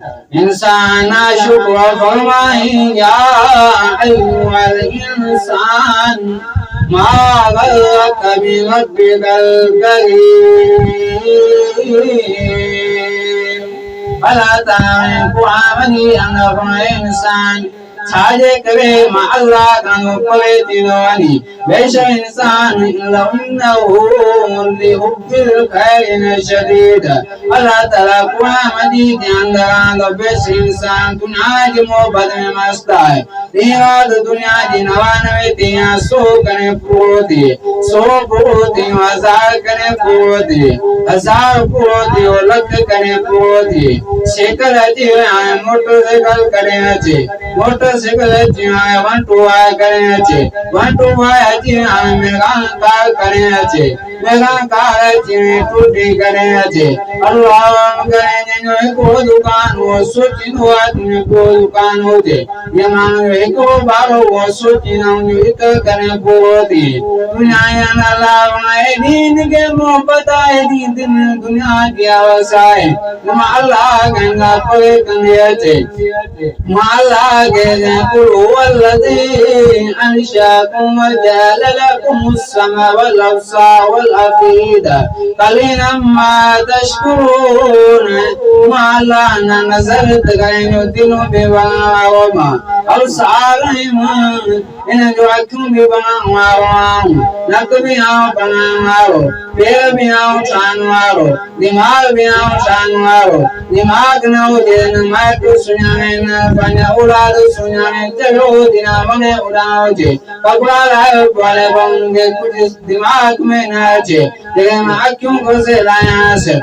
इंसान शुक्र फरमाए या अय्युहल इंसान मा गर्रक बिरब्बिकल करीम अला तारिकु आमनी अनफा इंसान छाजे करे मा अल्लाह कानो पले तिनवानी वैसे इंसान लहुन्नहु लिहुब्बिल खैर शदीद अल्लाह ताला कुरान मजीद के अंदर आंदो वैसे इंसान दुनिया की मोहब्बत में मस्त है दियाद दुनिया की नवानवे तिया सो करे पूरी सौ पूरी हजार करे पूरी हजार पूरी और लख करे पूरी शेकल अची आए मोटरसाइकिल करे अची मोटरसाइकिल अची आए 1 2 आए करे अची 1 2 आए अची आए मेगान कार करे अची मेगान कार अची टूटी करे अची अल्लाह करे जो को दुकान वो सोची नो आदमी को दुकान होते ये मानो एको बारो वो सोची ना इत करे पूरी दुनिया अल्लाह वाए दीन के मोहब्बत है दीन दुनिया की आवाज़ तुम अल्लाह गंगा परे कंदियाचे माला के कुल वल्लज़ी अंशाकुम वजअल लकुमुस समा वल अब्सार वल अफीदा कलीलन मा तशकुरून माला नज़रत गयनो दिनो बेवामा अब्सारहिम इन जो अखों बेवामा नक भी आओ बनाओ पैर भी आओ शानवारो दिमाग भी आओ शानवारो दिमाग न हो दिन मैं तो सुनाने न बने उड़ाद सुनाने चलो दिना बने उड़ाओ जे कपड़ा लाए वाले बंगे कुछ दिमाग में न आचे लेकिन आँखों को से लाया से